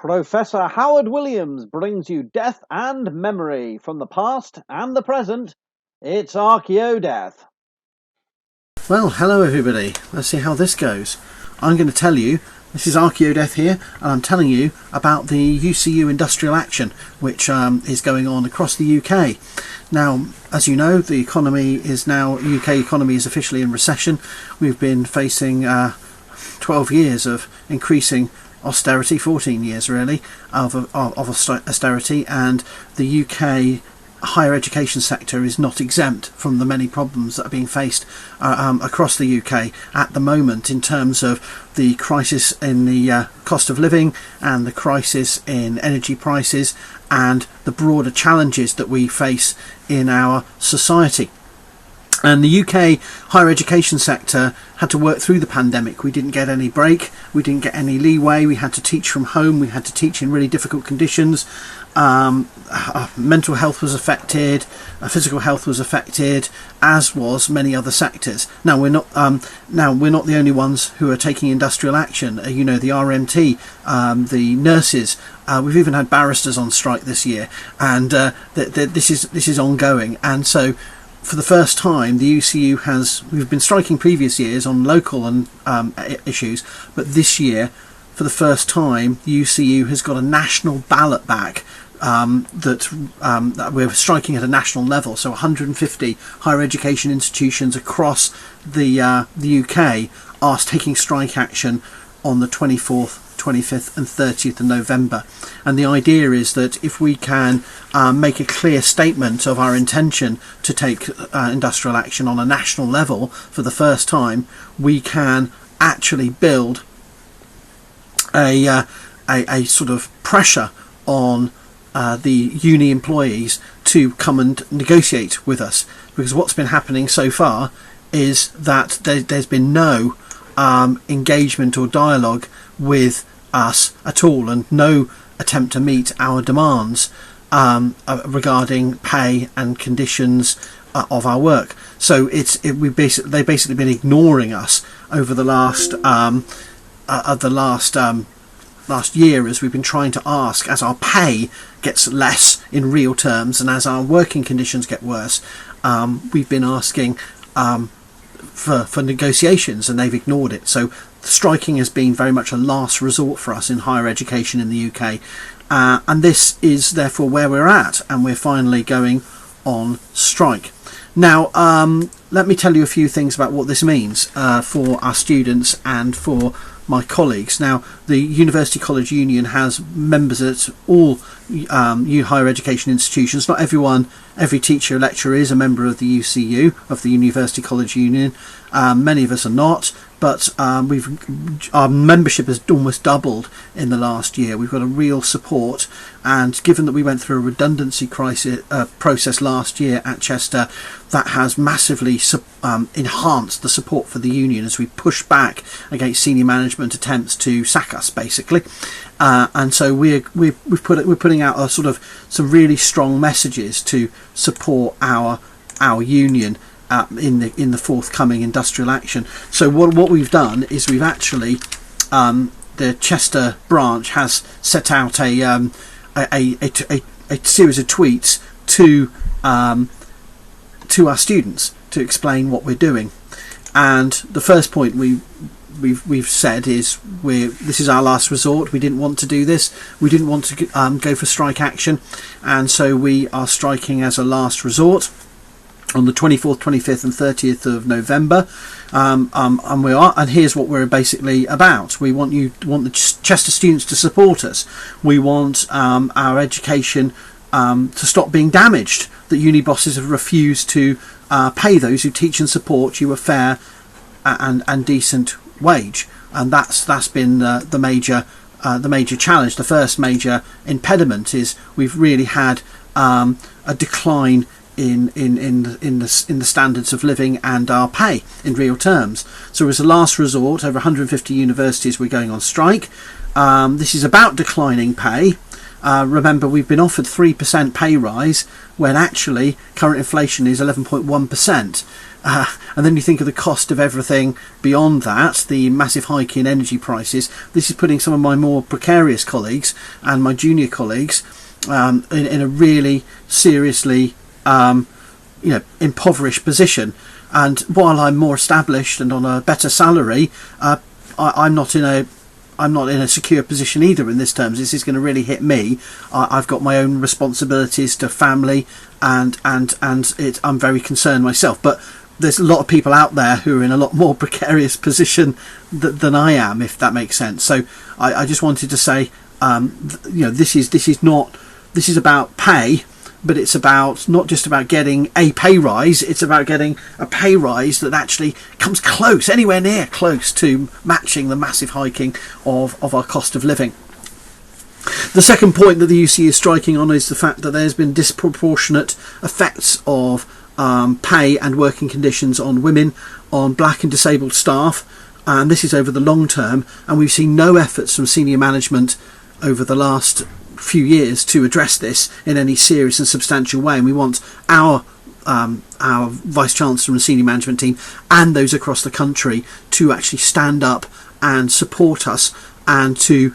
Professor Howard Williams brings you death and memory from the past and the present. It's Archaeodeath. Well, hello everybody. Let's see how this goes. I'm going to tell you, this is Archaeodeath here, and I'm telling you about the UCU industrial action which is going on across the UK. Now, as you know, the UK economy is officially in recession. We've been facing 12 years of increasing austerity, 14 years really, of austerity, and the UK higher education sector is not exempt from the many problems that are being faced across the UK at the moment, in terms of the crisis in the cost of living and the crisis in energy prices and the broader challenges that we face in our society. And the UK higher education sector had to work through the pandemic. We didn't get any break, we didn't get any leeway, we had to teach from home, we had to teach in really difficult conditions. Mental health was affected, physical health was affected, as was many other sectors. Now we're not the only ones who are taking industrial action. You know, the RMT, the nurses, we've even had barristers on strike this year, and this is ongoing. And so, for the first time, the UCU we've been striking previous years on local and issues, but this year, for the first time, the UCU has got a national ballot back that we're striking at a national level. So 150 higher education institutions across the UK are taking strike action on the 24th, 25th and 30th of November. And the idea is that if we can make a clear statement of our intention to take industrial action on a national level for the first time, we can actually build a sort of pressure on the uni employees to come and negotiate with us. Because what's been happening so far is that there's been no engagement or dialogue with us at all, and no attempt to meet our demands regarding pay and conditions of our work. So they've basically been ignoring us over the last year, as we've been trying to ask, as our pay gets less in real terms and as our working conditions get worse. We've been asking for negotiations, and they've ignored it. So striking has been very much a last resort for us in higher education in the UK, and this is therefore where we're at, and we're finally going on strike. Now, let me tell you a few things about what this means for our students and for my colleagues. Now, the University College Union has members at all higher education institutions. Not every teacher, lecturer is a member of the UCU, of the University College Union. Many of us are not, but our membership has almost doubled in the last year. We've got a real support, and given that we went through a redundancy process last year at Chester, that has massively enhanced the support for the union as we push back against senior management attempts to sack us, basically. And so we're putting out some really strong messages to support our union in the forthcoming industrial action. So what we've done is we've actually the Chester branch has set out a series of tweets to our students to explain what we're doing. And the first point we've said is this is our last resort. We didn't want to do this. We didn't want to go for strike action, and so we are striking as a last resort on the 24th, 25th and 30th of November, and here's what we're basically about. We want the Chester students to support us. We want our education to stop being damaged. That uni bosses have refused to pay those who teach and support you a fair and decent wage, and that's been the major challenge. The first major impediment is we've really had a decline in the standards of living and our pay in real terms. So as a last resort, over 150 universities we're going on strike. This is about declining pay, Remember, we've been offered 3% pay rise when actually current inflation is 11.1%. And then you think of the cost of everything beyond that, the massive hike in energy prices. This is putting some of my more precarious colleagues and my junior colleagues in a really seriously impoverished position. And while I'm more established and on a better salary, I'm not in a secure position either in this terms. This is going to really hit me. I've got my own responsibilities to family, and I'm very concerned myself. But there's a lot of people out there who are in a lot more precarious position than I am, if that makes sense. So I just wanted to say, this is about pay, but it's about not just about getting a pay rise. It's about getting a pay rise that actually comes anywhere near close to matching the massive hiking of our cost of living. The second point that the UC is striking on is the fact that there's been disproportionate effects of pay and working conditions on women, on black and disabled staff, and this is over the long term, and we've seen no efforts from senior management over the last few years to address this in any serious and substantial way. And we want our Vice Chancellor and senior management team and those across the country to actually stand up and support us and to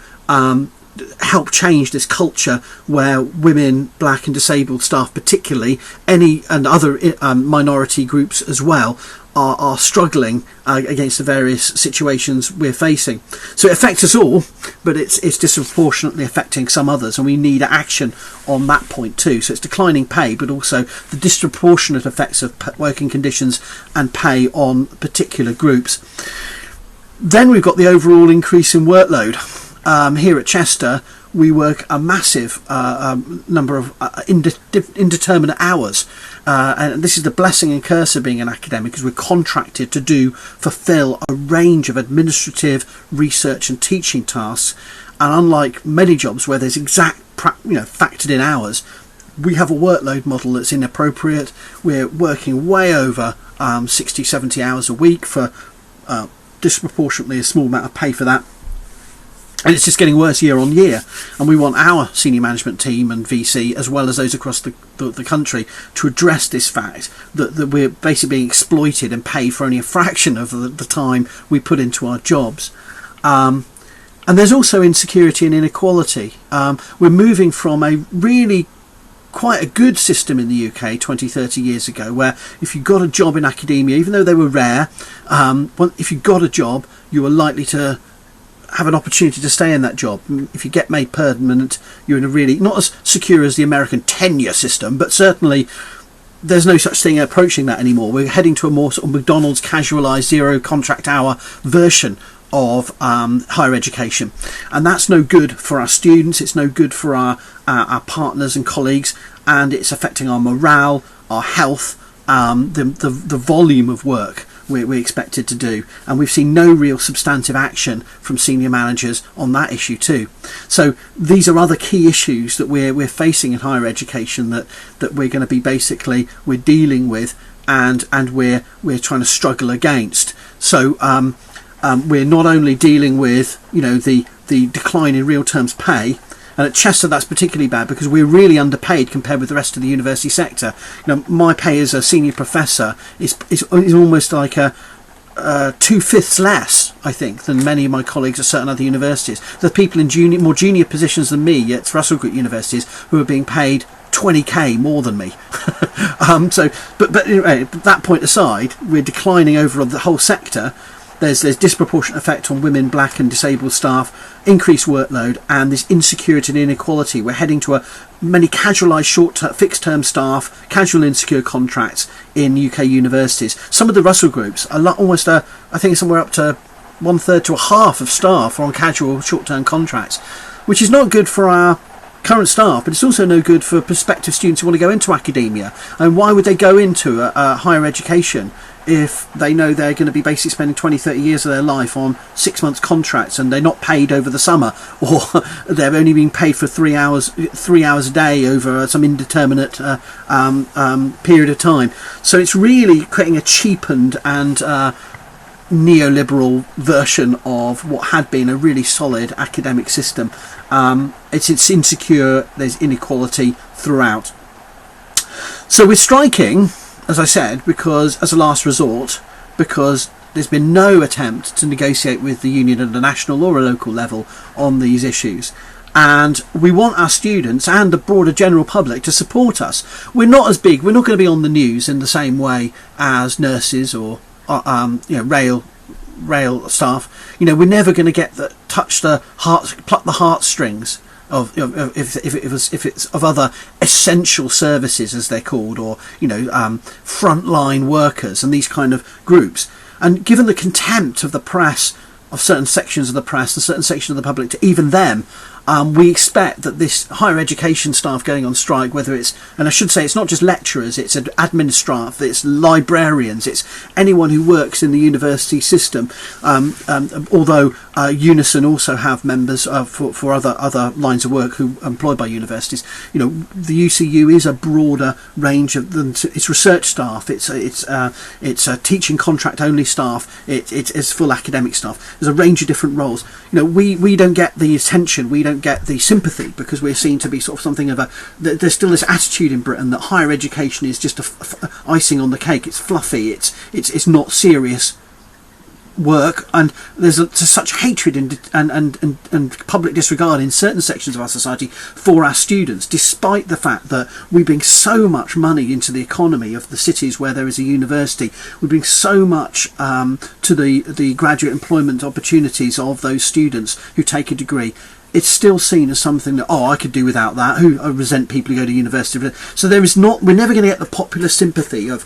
help change this culture where women, black and disabled staff particularly, and other minority groups as well, are struggling against the various situations we're facing. So it affects us all, but it's disproportionately affecting some others, and we need action on that point too. So it's declining pay, but also the disproportionate effects of working conditions and pay on particular groups. Then we've got the overall increase in workload. Here at Chester, we work a massive number of indeterminate hours, and this is the blessing and curse of being an academic, because we're contracted to fulfill a range of administrative, research and teaching tasks. And unlike many jobs where there's exact factored in hours, we have a workload model that's inappropriate. We're working way over 60, 70 hours a week for disproportionately a small amount of pay for that. And it's just getting worse year on year, and we want our senior management team and VC, as well as those across the country, to address this fact that we're basically being exploited and paid for only a fraction of the time we put into our jobs. And there's also insecurity and inequality. We're moving from a really quite a good system in the UK 20, 30 years ago, where if you got a job in academia, even though they were rare, if you got a job, you were likely to have an opportunity to stay in that job. If you get made permanent, you're in a really, not as secure as the American tenure system, but certainly there's no such thing approaching that anymore. We're heading to a more sort of McDonald's casualised zero contract hour version of higher education, and that's no good for our students, it's no good for our partners and colleagues, and it's affecting our morale, our health, the volume of work we're expected to do, and we've seen no real substantive action from senior managers on that issue too. So these are other key issues that we're facing in higher education that we're going to be we're dealing with and we're trying to struggle against. So we're not only dealing with the decline in real terms pay. And at Chester, that's particularly bad because we're really underpaid compared with the rest of the university sector. My pay as a senior professor is almost like a 2/5 less, I think, than many of my colleagues at certain other universities. There's people in more junior positions than me at Russell Group universities who are being paid 20k more than me. But anyway, that point aside, we're declining over the whole sector. There's disproportionate effect on women, black and disabled staff, increased workload, and this insecurity and inequality. We're heading to many casualised fixed-term staff, casual insecure contracts in UK universities. Some of the Russell groups, I think somewhere up to 1/3 to a half of staff are on casual short-term contracts, which is not good for our current staff, but it's also no good for prospective students who want to go into academia. And why would they go into a higher education if they know they're going to be basically spending 20, 30 years of their life on 6 months contracts and they're not paid over the summer, or they're only being paid for 3 hours a day over some indeterminate period of time. So it's really creating a cheapened and neoliberal version of what had been a really solid academic system. It's insecure, there's inequality throughout. So we're striking, as I said, because as a last resort, because there's been no attempt to negotiate with the union at a national or a local level on these issues. And we want our students and the broader general public to support us. We're not as big, we're not going to be on the news in the same way as nurses or rail staff. We're never going to get pluck the heartstrings of if it's of other essential services, as they're called, or frontline workers and these kind of groups. And given the contempt of the press, of certain sections of the press and certain sections of the public to even them, we expect that this higher education staff going on strike, whether it's, and I should say it's not just lecturers, it's admin staff, it's librarians, it's anyone who works in the university system, although Unison also have members for other lines of work who are employed by universities. The UCU is a broader range of than it's research staff, it's teaching contract only staff, it's full academic staff. There's a range of different roles. We don't get the attention, we don't get the sympathy, because we're seen to be sort of something of there's still this attitude in Britain that higher education is just icing on the cake. It's fluffy, it's not serious work, and there's such hatred and public disregard in certain sections of our society for our students, despite the fact that we bring so much money into the economy of the cities where there is a university. We bring so much to the graduate employment opportunities of those students who take a degree. It's still seen as something that, I could do without that. I resent people who go to university. So we're never going to get the popular sympathy of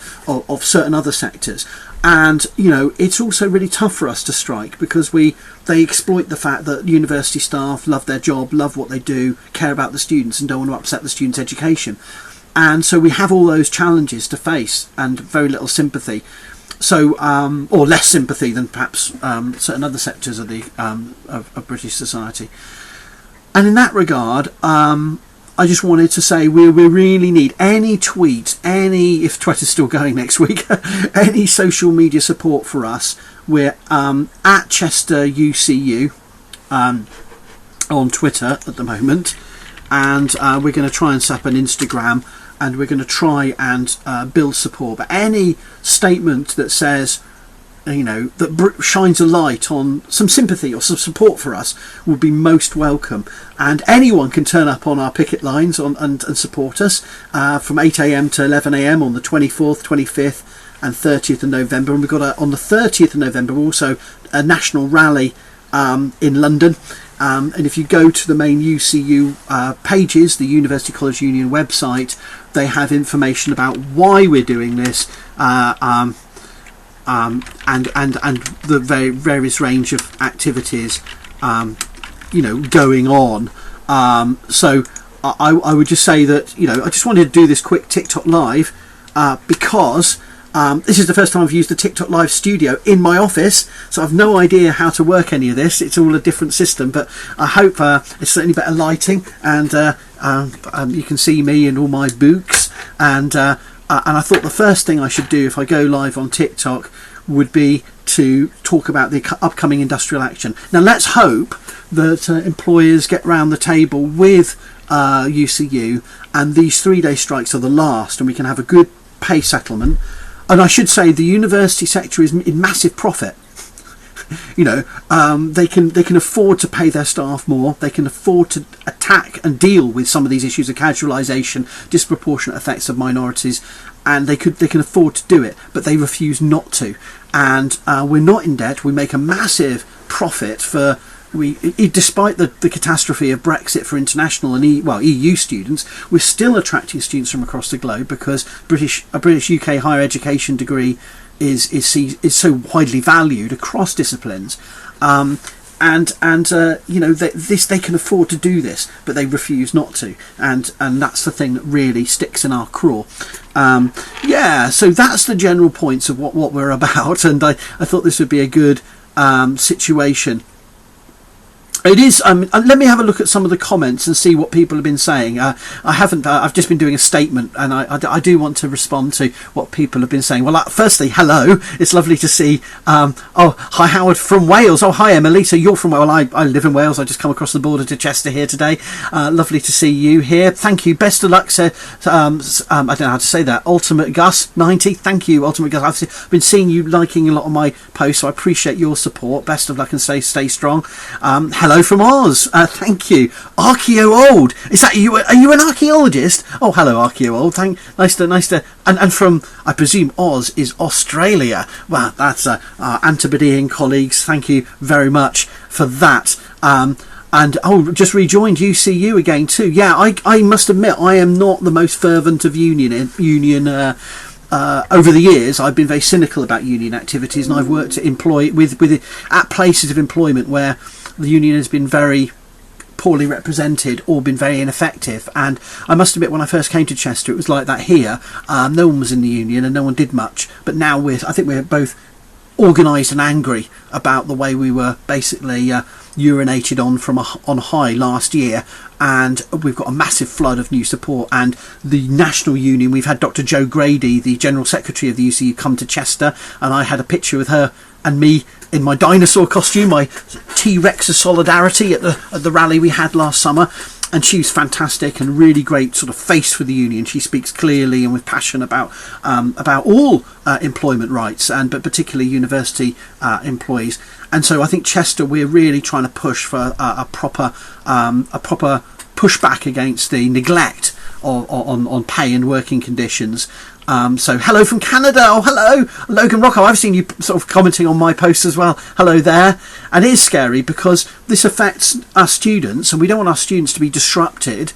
certain other sectors. And, it's also really tough for us to strike, because they exploit the fact that university staff love their job, love what they do, care about the students, and don't want to upset the students' education. And so we have all those challenges to face, and very little sympathy. So, or less sympathy than perhaps certain other sectors of of British society. And in that regard, I just wanted to say we really need any tweet, if Twitter's still going next week, any social media support for us. We're at Chester UCU on Twitter at the moment, and we're going to try and set up an Instagram, and we're going to try and build support. But any statement that says, that shines a light on some sympathy or some support for us would be most welcome. And anyone can turn up on our picket lines and support us from 8 a.m. to 11 a.m. on the 24th, 25th and 30th of November. And we've got on the 30th of November also a national rally in London. And if you go to the main UCU pages, the University College Union website, they have information about why we're doing this, and the various range of activities going on. So I would just say that I just wanted to do this quick TikTok live because this is the first time I've used the TikTok live studio in my office, so I've no idea how to work any of this. It's all a different system, but I hope it's certainly better lighting, and you can see me and all my books, and I thought the first thing I should do if I go live on TikTok would be to talk about the upcoming industrial action. Now let's hope that employers get round the table with UCU, and these 3-day strikes are the last, and we can have a good pay settlement. And I should say the university sector is in massive profit. They can afford to pay their staff more. They can afford to attack and deal with some of these issues of casualisation, disproportionate effects of minorities, and they can afford to do it, but they refuse not to. And we're not in debt. We make a massive profit despite the catastrophe of Brexit for international and EU students. We're still attracting students from across the globe because a British UK higher education degree is so widely valued across disciplines, they can afford to do this, but they refuse not to, and that's the thing that really sticks in our craw. So that's the general points of what we're about, and I thought this would be a good situation It is. Let me have a look at some of the comments and see what people have been saying. I haven't. I've just been doing a statement, and I do want to respond to what people have been saying. Well, firstly, hello. It's lovely to see. Oh, hi, Howard from Wales. Oh, hi, Emily. So you're from Wales. I live in Wales. I just come across the border to Chester here today. Lovely to see you here. Thank you. Best of luck. I don't know how to say that. Ultimate Gus 90. Thank you, Ultimate Gus. I've been seeing you liking a lot of my posts, so I appreciate your support. Best of luck and stay strong. Hello from Oz. Thank you. Archaeo Old. Is that you? Are you an archaeologist? Oh, hello, Archaeo Old. Nice to. And from, I presume, Oz is Australia. Well, that's our Antipodean colleagues. Thank you very much for that. And just rejoined UCU again too. Yeah, I must admit I am not the most fervent of union. Over the years, I've been very cynical about union activities, and I've worked at places of employment where the union has been very poorly represented or been very ineffective. And I must admit, when I first came to Chester, it was like that here. No one was in the union and no one did much. But now I think we're both organised and angry about the way we were basically urinated on high last year, and we've got a massive flood of new support. And the national union, we've had Dr. Jo Grady, the general secretary of the UCU, come to Chester, and I had a picture with her and me in my dinosaur costume, my T-Rex of solidarity at the rally we had last summer. And she was fantastic and really great sort of face for the union. She speaks clearly and with passion about all employment rights, but particularly university employees. And so I think Chester, we're really trying to push for a proper pushback against the neglect on pay and working conditions. So hello from Canada. Oh, hello, Logan Rocco. I've seen you sort of commenting on my posts as well. Hello there. And it is scary because this affects our students, and we don't want our students to be disrupted.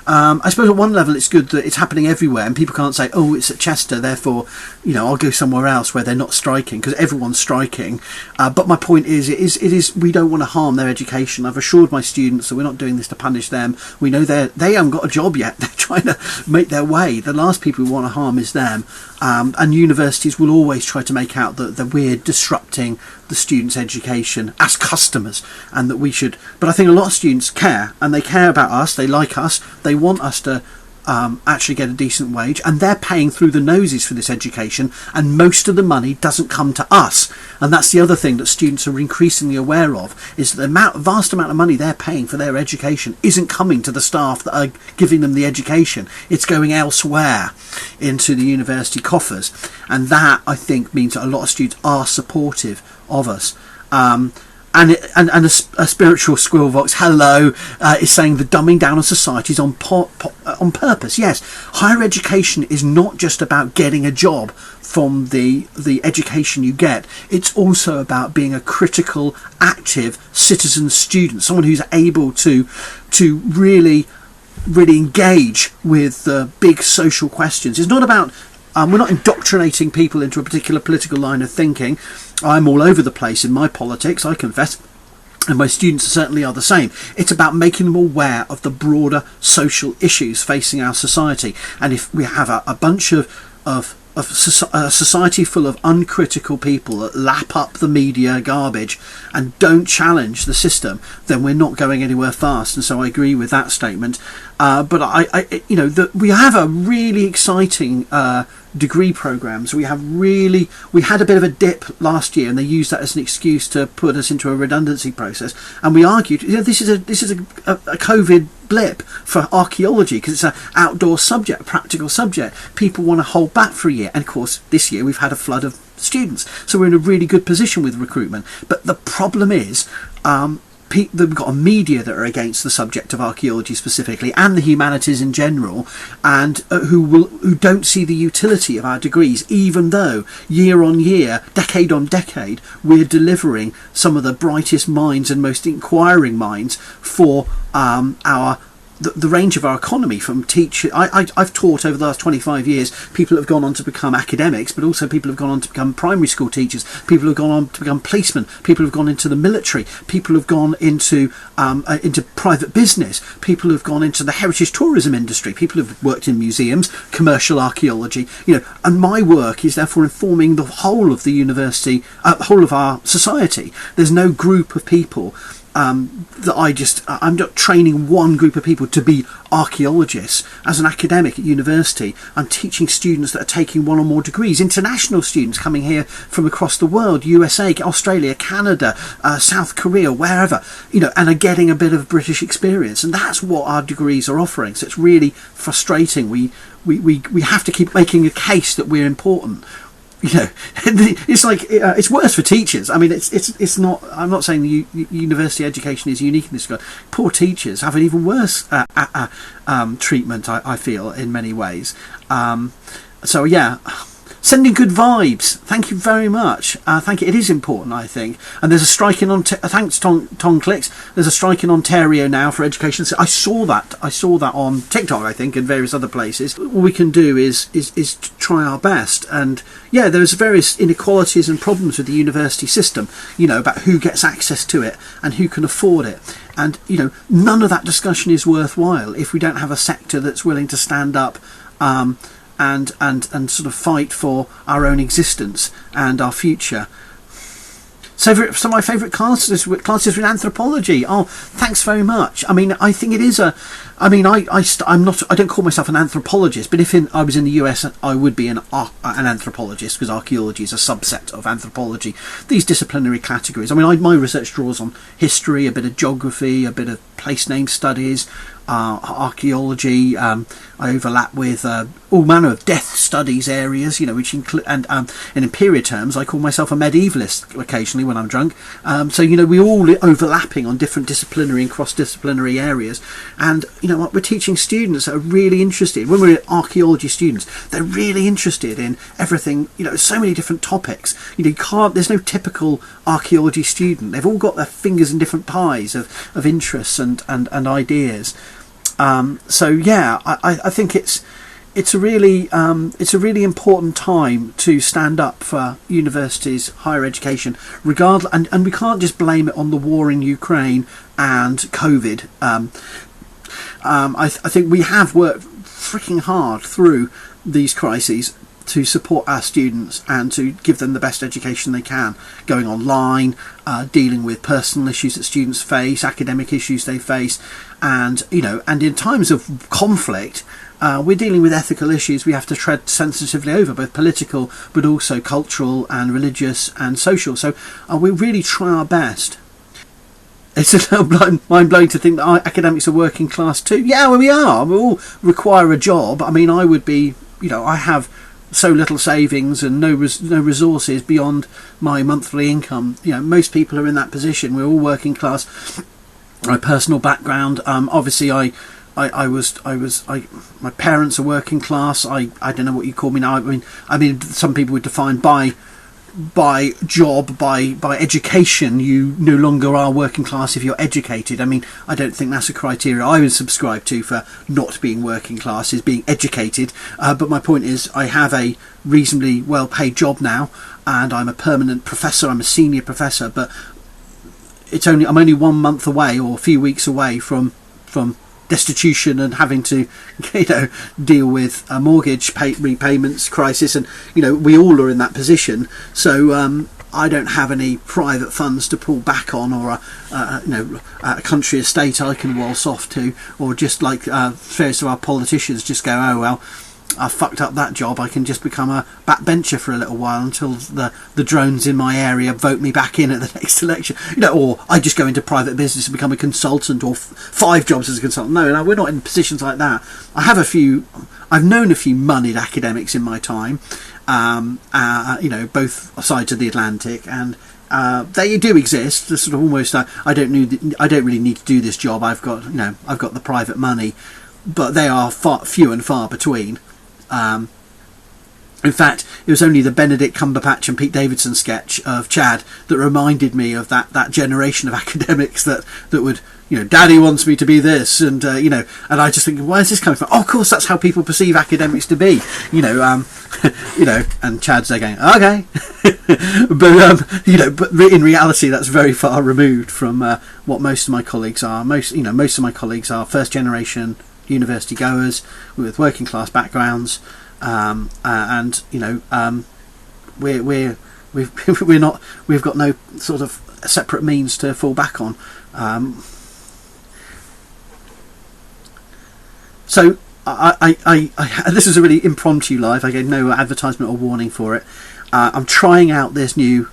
I suppose at one level it's good that it's happening everywhere, and people can't say, oh, it's at Chester, therefore, I'll go somewhere else where they're not striking, because everyone's striking. But my point is, it is we don't want to harm their education. I've assured my students that we're not doing this to punish them. We know they haven't got a job yet. They're trying to make their way. The last people we want to harm is them. And universities will always try to make out that we're disrupting the students' education as customers, and that we should. But I think a lot of students care, and they care about us. They like us. They want us to actually get a decent wage, and they're paying through the noses for this education, and most of the money doesn't come to us. And that's the other thing that students are increasingly aware of, is that the vast amount of money they're paying for their education isn't coming to the staff that are giving them the education. It's going elsewhere into the university coffers, and that, I think, means that a lot of students are supportive of us. And a spiritual squirrel vox, hello, is saying the dumbing down of society is on purpose. Yes, higher education is not just about getting a job from the education you get. It's also about being a critical, active citizen student, someone who's able to really engage with the big social questions. It's not about we're not indoctrinating people into a particular political line of thinking. I'm all over the place in my politics, I confess, and my students certainly are the same. It's about making them aware of the broader social issues facing our society. And if we have a bunch of a society full of uncritical people that lap up the media garbage and don't challenge the system, then we're not going anywhere fast. And so I agree with that statement. But we have a really exciting degree programs. We had a bit of a dip last year, and they used that as an excuse to put us into a redundancy process. And we argued, this is a COVID blip for archaeology, because it's an outdoor subject, a practical subject. People want to hold back for a year, and of course this year we've had a flood of students, so we're in a really good position with recruitment. But the problem is we've got a media that are against the subject of archaeology specifically, and the humanities in general, and who don't see the utility of our degrees, even though year on year, decade on decade, we're delivering some of the brightest minds and most inquiring minds for the range of our economy. From teachers, I've taught over the last 25 years. People have gone on to become academics, but also people have gone on to become primary school teachers. People have gone on to become policemen. People have gone into the military. People have gone into private business. People have gone into the heritage tourism industry. People have worked in museums, commercial archaeology. And my work is therefore informing the whole of the university, whole of our society. There's no group of people I'm not training one group of people to be archaeologists. As an academic at university, I'm teaching students that are taking one or more degrees, international students coming here from across the world, USA, Australia, Canada, South Korea, wherever, and are getting a bit of British experience, and that's what our degrees are offering. So it's really frustrating. We have to keep making a case that we're important. It's like it's worse for teachers. I mean, it's not. I'm not saying university education is unique in this regard. Poor teachers have an even worse treatment. I feel in many ways. So yeah. Sending good vibes. Thank you very much. Thank you. It is important, I think. And there's a strike in thanks, Tom Clicks. There's a strike in Ontario now for education. So I saw that on TikTok, I think, and various other places. All we can do is to try our best. And yeah, there's various inequalities and problems with the university system. About who gets access to it and who can afford it. And none of that discussion is worthwhile if we don't have a sector that's willing to stand up. And sort of fight for our own existence and our future. So some of my favourite classes were anthropology. Oh, thanks very much. I mean, I think it is I don't call myself an anthropologist, but if I was in the US, I would be an anthropologist, because archaeology is a subset of anthropology. These disciplinary categories. I mean, my research draws on history, a bit of geography, a bit of place name studies, archaeology. I overlap with all manner of death studies areas, which include, and in period terms, I call myself a medievalist occasionally when I'm drunk. So we're all overlapping on different disciplinary and cross-disciplinary areas, and what we're teaching students that are really interested. When we're archaeology students, they're really interested in everything. So many different topics. There's no typical archaeology student. They've all got their fingers in different pies of interests and ideas. So yeah, I think it's a really important time to stand up for universities, higher education, regardless, and we can't just blame it on the war in Ukraine and COVID. I think we have worked freaking hard through these crises to support our students and to give them the best education they can, going online, dealing with personal issues that students face, academic issues they face, and in times of conflict, we're dealing with ethical issues we have to tread sensitively over, both political but also cultural and religious and social. So we really try our best. It's a little mind-blowing to think that our academics are working class too. Yeah, well, we are. We all require a job. I mean, I would be, I have so little savings and no resources beyond my monthly income. Most people are in that position. We're all working class. My personal background, obviously, my parents are working class. I don't know what you call me now. I mean, some people would define by job, by education, you no longer are working class if you're educated. I mean, I don't think that's a criteria I would subscribe to for not being working class, is being educated. But my point is, I have a reasonably well-paid job now, and I'm a permanent professor. I'm a senior professor, but I'm only 1 month away, or a few weeks away from destitution and having to deal with a mortgage repayments crisis, and we all are in that position. So I don't have any private funds to pull back on, or a country estate I can waltz off to, or just like various of our politicians just go, oh well, I fucked up that job, I can just become a backbencher for a little while until the drones in my area vote me back in at the next election. Or I just go into private business and become a consultant, or 5 jobs as a consultant. No, we're not in positions like that. I've known a few moneyed academics in my time, both sides of the Atlantic, and they do exist. They're sort of almost, I don't really need to do this job. I've got the private money, but they are few and far between. In fact, it was only the Benedict Cumberbatch and Pete Davidson sketch of Chad that reminded me of that generation of academics that would, Daddy wants me to be this, and and I just think, where is this coming from? Oh, of course, that's how people perceive academics to be, and Chad's there going, okay, but in reality, that's very far removed from what most of my colleagues are. Most of my colleagues are first generation university goers with working class backgrounds, we've got no sort of separate means to fall back on. So this is a really impromptu live. I gave no advertisement or warning for it. I'm trying out this new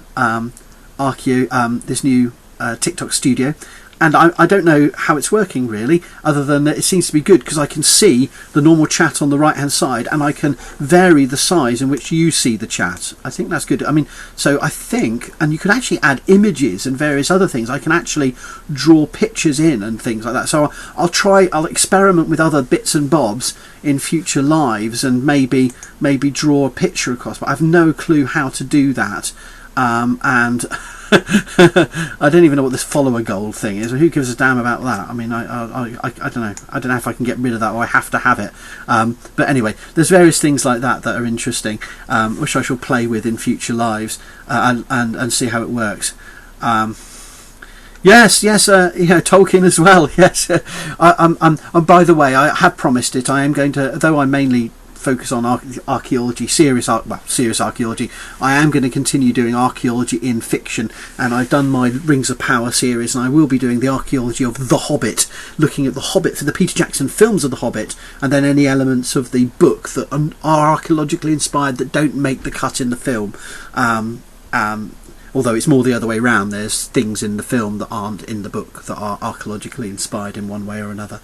TikTok studio, and I don't know how it's working really, other than that it seems to be good because I can see the normal chat on the right hand side, and I can vary the size in which you see the chat. I think that's good. I mean, so I think, and you can actually add images and various other things. I can actually draw pictures in and things like that. So I'll experiment with other bits and bobs in future lives, and maybe draw a picture across, but I have no clue how to do that. And I don't even know what this follower goal thing is. Who gives a damn about that? I mean, I don't know. I don't know if I can get rid of that or I have to have it. But anyway, there's various things like that that are interesting, which I shall play with in future lives, and see how it works. Yes, Tolkien as well. Yes, and by the way, I have promised it. I am going to, though I mainly focus on archaeology, serious archaeology. I am going to continue doing archaeology in fiction, and I've done my Rings of Power series, and I will be doing the archaeology of The Hobbit, looking at The Hobbit for the Peter Jackson films of The Hobbit, and then any elements of the book that are archaeologically inspired that don't make the cut in the film. Although it's more the other way around. There's things in the film that aren't in the book that are archaeologically inspired in one way or another.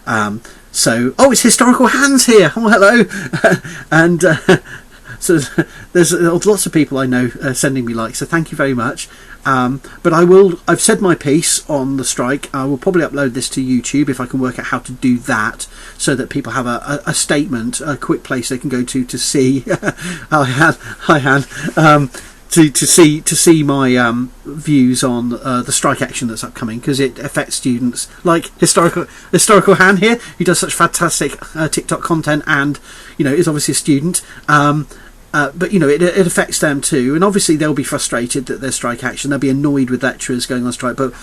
It's Historical Hands here. Oh, hello. And so there's lots of people I know sending me likes, so thank you very much. But I've said my piece on the strike. I will probably upload this to YouTube if I can work out how to do that, so that people have a statement, a quick place they can go to see. Hi, Han. To see my views on the strike action that's upcoming, because it affects students like historical Han here, who does such fantastic TikTok content, and is obviously a student. But it affects them too, and obviously they'll be frustrated that there's strike action. They'll be annoyed with lecturers going on strike, but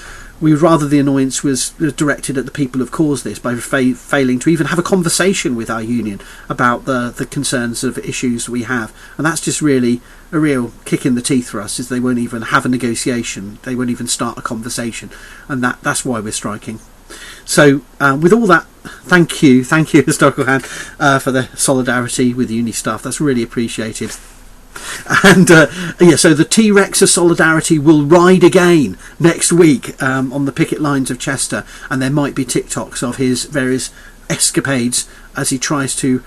we would rather the annoyance was directed at the people who have caused this by failing to even have a conversation with our union about the concerns of issues we have. And that's just really a real kick in the teeth for us, is they won't even have a negotiation, they won't even start a conversation, and that's why we're striking. So with all that, thank you Historical Hand, for the solidarity with uni staff. That's really appreciated. And so the T-Rex of Solidarity will ride again next week on the picket lines of Chester, and there might be TikToks of his various escapades as he tries to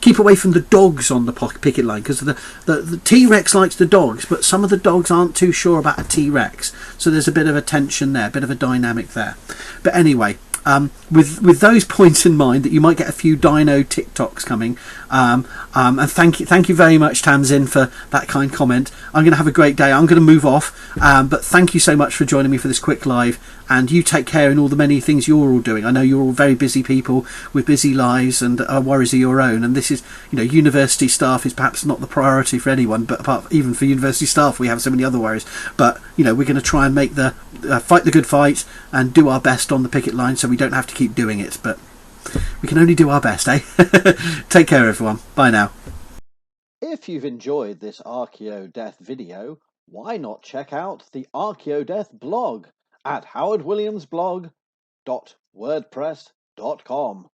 keep away from the dogs on the picket line, because the T-Rex likes the dogs, but some of the dogs aren't too sure about a T-Rex, so there's a bit of a tension there, a bit of a dynamic there. But anyway, with those points in mind, that you might get a few dino TikToks coming, and thank you very much, Tamzin, for that kind comment. I'm going to have a great day. I'm going to move off, but thank you so much for joining me for this quick live, and you take care in all the many things you're all doing. I know you're all very busy people with busy lives and worries of your own, and this is, university staff is perhaps not the priority for anyone, but even for university staff we have so many other worries. But we're going to try and make fight the good fight and do our best on the picket line, so we don't have to keep doing it, but we can only do our best, eh? Take care, everyone. Bye now. If you've enjoyed this Archaeodeath video, why not check out the Archaeodeath blog at howardwilliamsblog.wordpress.com.